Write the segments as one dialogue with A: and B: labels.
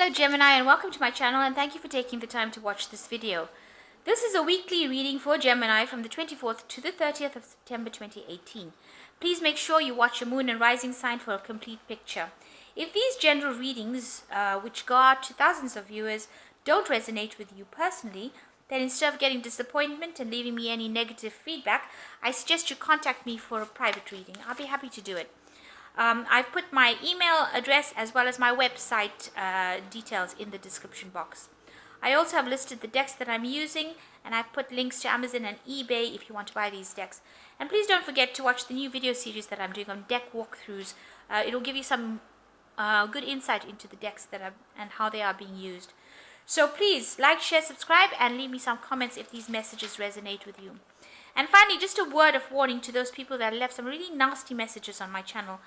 A: Hello Gemini, and welcome to my channel, and thank you for taking the time to watch this video. This is a weekly reading for Gemini from the 24th to the 30th of September 2018. Please make sure you watch your moon and rising sign for a complete picture. If these general readings, which go out to thousands of viewers, don't resonate with you personally, then instead of getting disappointment and leaving me any negative feedback, I suggest you contact me for a private reading. I'll be happy to do it. I've put my email address as well as my website details in the description box. I also have listed the decks that I'm using, and I've put links to Amazon and eBay if you want to buy these decks. And please don't forget to watch the new video series that I'm doing on deck walkthroughs. It'll give you some good insight into the decks and how they are being used. So please like, share, subscribe, and leave me some comments if these messages resonate with you. And finally, just a word of warning to those people that left some really nasty messages on my channel.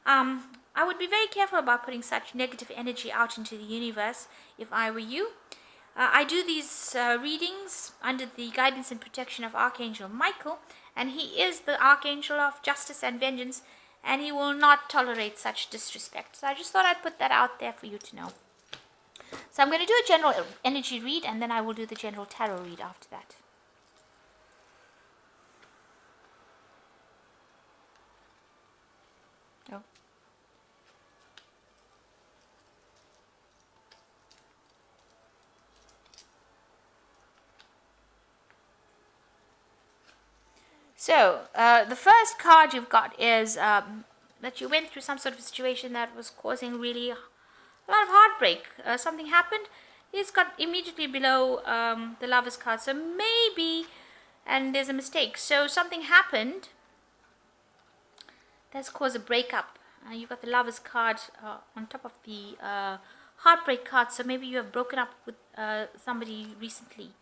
A: I would be very careful about putting such negative energy out into the universe if I were you. I do these readings under the guidance and protection of Archangel Michael, and he is the Archangel of Justice and Vengeance, and he will not tolerate such disrespect. So I just thought I'd put that out there for you to know. So I'm going to do a general energy read, and then I will do the general tarot read after that. Oh. So, the first card you've got is that you went through some sort of situation that was causing really a lot of heartbreak. Something happened. It's got immediately below the Lover's card. So maybe, and there's a mistake. So something happened that's caused a breakup. You've got the Lover's card on top of the heartbreak card. So maybe you have broken up with somebody recently.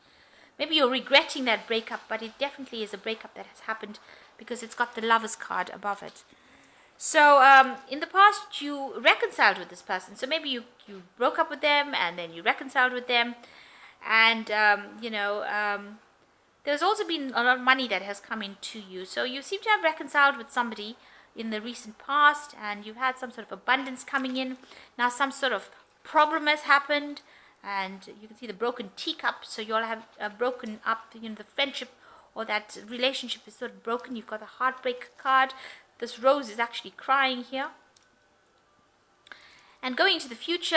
A: Maybe you're regretting that breakup, but it definitely is a breakup that has happened because it's got the Lover's card above it. So in the past, you reconciled with this person. So maybe you broke up with them and then you reconciled with them. And, there's also been a lot of money that has come into you. So you seem to have reconciled with somebody in the recent past, and you've had some sort of abundance coming in. Now some sort of problem has happened. And you can see the broken teacup, so you all have broken up, the friendship or that relationship is sort of broken. You've got the heartbreak card. This rose is actually crying here. And going into the future,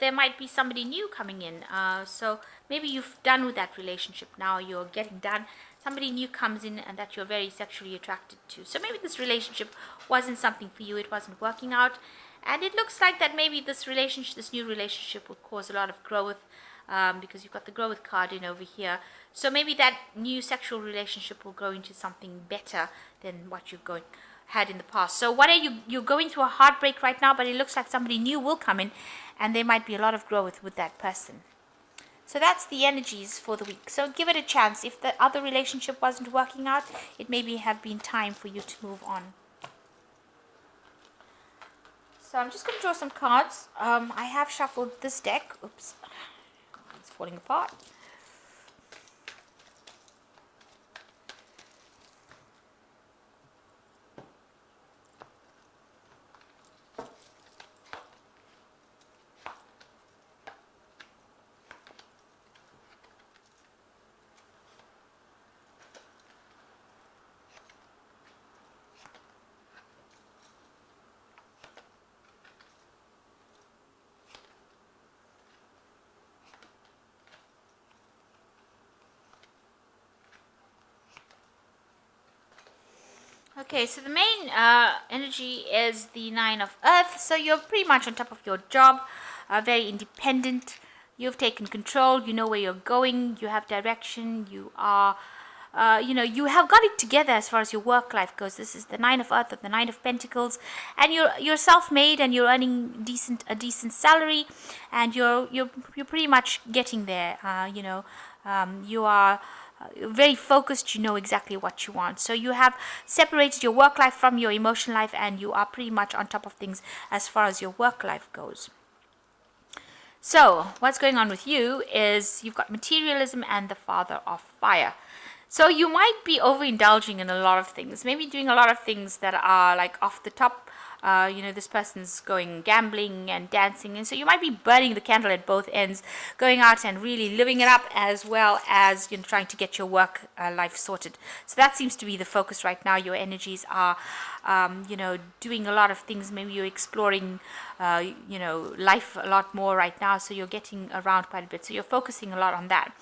A: there might be somebody new coming in. So maybe you've done with that relationship now. You're getting done. Somebody new comes in and that you're very sexually attracted to. So maybe this relationship wasn't something for you. It wasn't working out. And it looks like that maybe this new relationship will cause a lot of growth because you've got the growth card in over here. So maybe that new sexual relationship will grow into something better than what you've had in the past. So what are you're going through a heartbreak right now, but it looks like somebody new will come in and there might be a lot of growth with that person. So that's the energies for the week. So give it a chance. If the other relationship wasn't working out, it maybe have been time for you to move on. So I'm just going to draw some cards. I have shuffled this deck. Oops, it's falling apart. Okay, so the main energy is the Nine of Earth. So you're pretty much on top of your job, very independent. You've taken control. You know where you're going. You have direction. You are, you have got it together as far as your work life goes. This is the Nine of Earth, or the Nine of Pentacles, and you're self-made and you're earning a decent salary, and you're pretty much getting there. You are very focused. You know exactly what you want. So you have separated your work life from your emotional life, and you are pretty much on top of things as far as your work life goes. So what's going on with you is you've got materialism and the Father of Fire. So you might be overindulging in a lot of things, maybe doing a lot of things that are like off the top This person's going gambling and dancing, and so you might be burning the candle at both ends, going out and really living it up, as well as trying to get your work life sorted. So that seems to be the focus right now. Your energies are doing a lot of things. Maybe you're exploring life a lot more right now, so you're getting around quite a bit, so you're focusing a lot on that.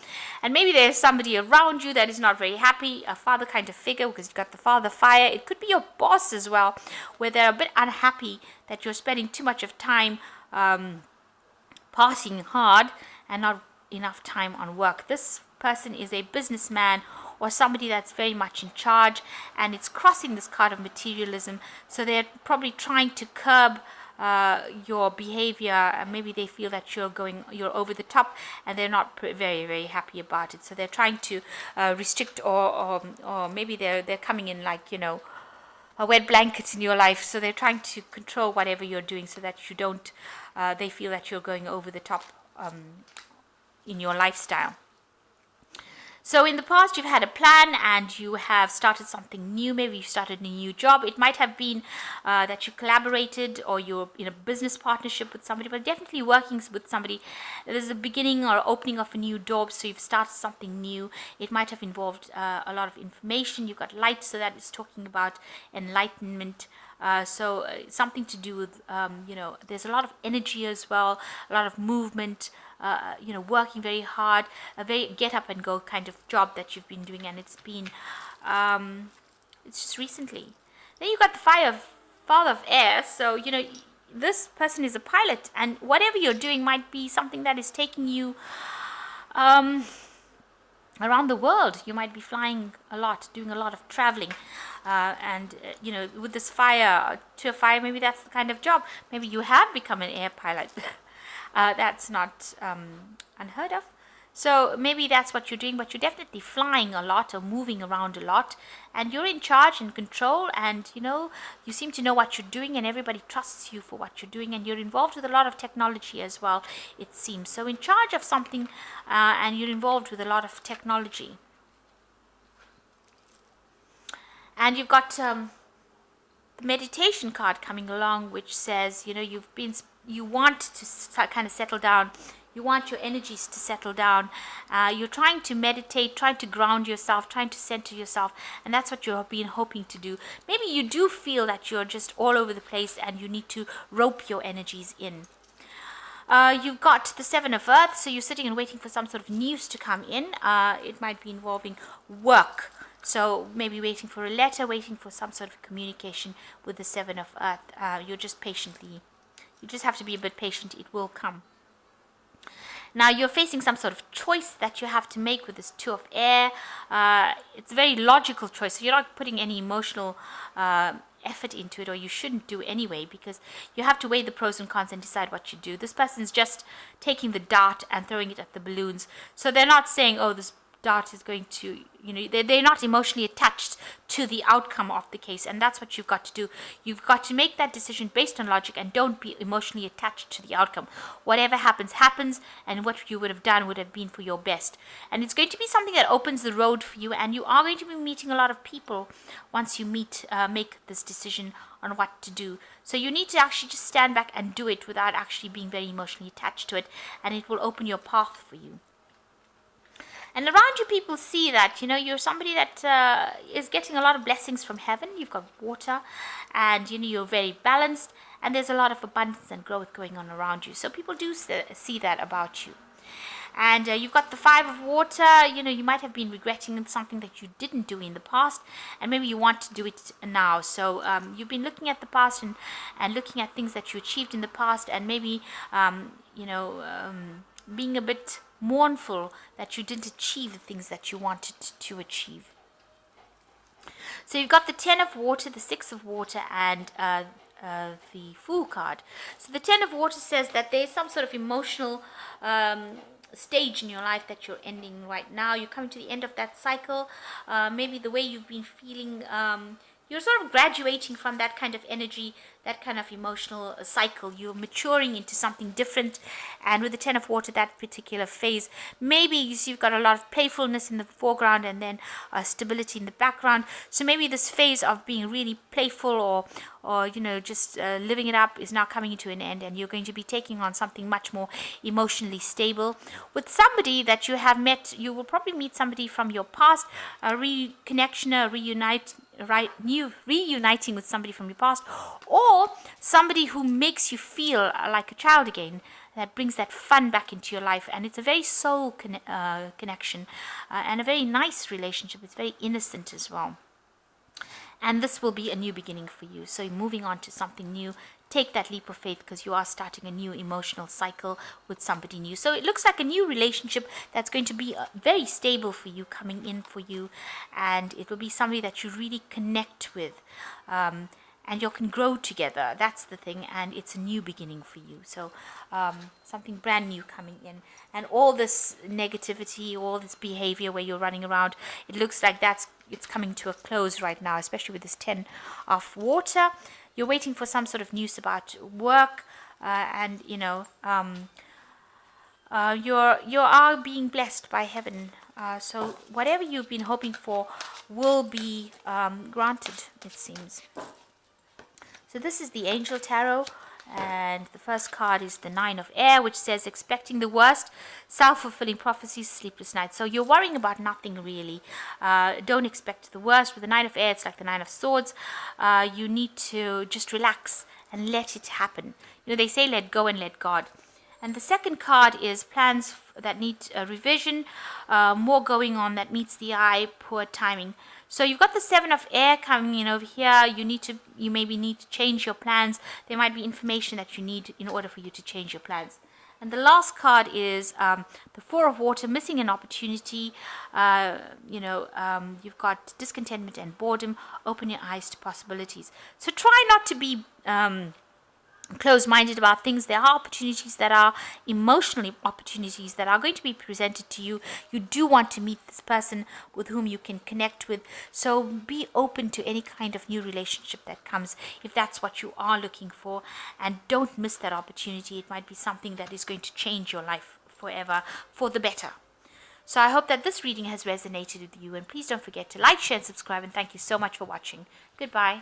A: And maybe there's somebody around you that is not very happy, a father kind of figure, because you've got the father fire. It could be your boss as well, where they're a bit unhappy that you're spending too much of time partying hard and not enough time on work. This person is a businessman or somebody that's very much in charge, and it's crossing this card of materialism, so they're probably trying to curb your behavior, and maybe they feel that you're over the top, and they're not very, very happy about it. So they're trying to restrict, or maybe they're coming in like a wet blanket in your life. So they're trying to control whatever you're doing, so that you don't. They feel that you're going over the top in your lifestyle. So in the past, you've had a plan and you have started something new. Maybe you started a new job. It might have been that you collaborated, or you're in a business partnership with somebody, but definitely working with somebody. There's a beginning or opening of a new door, so you've started something new. It might have involved a lot of information. You've got light, so that is talking about enlightenment. So something to do with, there's a lot of energy as well, a lot of movement, working very hard, a very get up and go kind of job that you've been doing, and it's been, it's just recently. Then you got the father of air, so, this person is a pilot, and whatever you're doing might be something that is taking you around the world. You might be flying a lot, doing a lot of traveling, and with this fire, maybe that's the kind of job. Maybe you have become an air pilot. That's not unheard of. So maybe that's what you're doing, but you're definitely flying a lot or moving around a lot, and you're in charge and control, and you seem to know what you're doing, and everybody trusts you for what you're doing, and you're involved with a lot of technology as well, it seems. So in charge of something, and you're involved with a lot of technology. And you've got the meditation card coming along, which says you want to kind of settle down. You want your energies to settle down. You're trying to meditate, trying to ground yourself, trying to center yourself, and that's what you've been hoping to do. Maybe you do feel that you're just all over the place and you need to rope your energies in. You've got the Seven of Earth, so you're sitting and waiting for some sort of news to come in. It might be involving work. So maybe waiting for a letter, waiting for some sort of communication with the Seven of Earth. You just have to be a bit patient. It will come. Now you're facing some sort of choice that you have to make with this Two of Air. It's a very logical choice. So you're not putting any emotional effort into it, or you shouldn't do anyway, because you have to weigh the pros and cons and decide what you do. This person's just taking the dart and throwing it at the balloons. So they're not saying, oh, this dart is going to, they're not emotionally attached to the outcome of the case, and that's what you've got to do. You've got to make that decision based on logic, and don't be emotionally attached to the outcome. Whatever happens, happens, and what you would have done would have been for your best. And it's going to be something that opens the road for you, and you are going to be meeting a lot of people once you make this decision on what to do. So you need to actually just stand back and do it without actually being very emotionally attached to it, and it will open your path for you. And around you, people see that, you're somebody that is getting a lot of blessings from heaven. You've got water, and, you're very balanced, and there's a lot of abundance and growth going on around you. So people do see that about you. And you've got the Five of Water. You might have been regretting something that you didn't do in the past, and maybe you want to do it now. So you've been looking at the past and looking at things that you achieved in the past, and maybe, being a bit mournful that you didn't achieve the things that you wanted to achieve. So you've got the Ten of Water, the Six of Water, and the Fool card. So the Ten of Water says that there's some sort of emotional stage in your life that you're ending right now. You're coming to the end of that cycle. Maybe the way you've been feeling, you're sort of graduating from that kind of energy that kind of emotional cycle. You're maturing into something different, and with the Ten of Water, that particular phase, maybe you see you've got a lot of playfulness in the foreground and then stability in the background. So maybe this phase of being really playful or just living it up is now coming to an end, and you're going to be taking on something much more emotionally stable. With somebody that you have met, you will probably meet somebody from your past, a reconnection, a reuniting with somebody from your past, or somebody who makes you feel like a child again, that brings that fun back into your life. And it's a very soul connection, and a very nice relationship. It's very innocent as well. And this will be a new beginning for you. So you're moving on to something new. Take that leap of faith, because you are starting a new emotional cycle with somebody new. So it looks like a new relationship that's going to be very stable for you, coming in for you. And it will be somebody that you really connect with. And you can grow together. That's the thing. And it's a new beginning for you. So something brand new coming in. And all this negativity, all this behavior where you're running around, it looks like it's coming to a close right now, especially with this 10 of Water. You're waiting for some sort of news about work, and you are being blessed by heaven. So whatever you've been hoping for will be granted, it seems. So this is the Angel Tarot, and the first card is the Nine of Air, which says expecting the worst, self-fulfilling prophecies, sleepless nights. So you're worrying about nothing really. Don't expect the worst. With the Nine of Air, it's like the Nine of Swords. You need to just relax and let it happen. They say let go and let God. And the second card is plans that need revision, more going on that meets the eye, poor timing. So you've got the Seven of Air coming in over here. You maybe need to change your plans. There might be information that you need in order for you to change your plans. And the last card is the Four of Water, missing an opportunity. You've got discontentment and boredom. Open your eyes to possibilities. So try not to be close-minded about things. There are opportunities that are emotionally opportunities that are going to be presented to you. You do want to meet this person with whom you can connect with. So be open to any kind of new relationship that comes, if that's what you are looking for, and don't miss that opportunity. It might be something that is going to change your life forever for the better. So I hope that this reading has resonated with you, and please don't forget to like, share, and subscribe, and thank you so much for watching. Goodbye.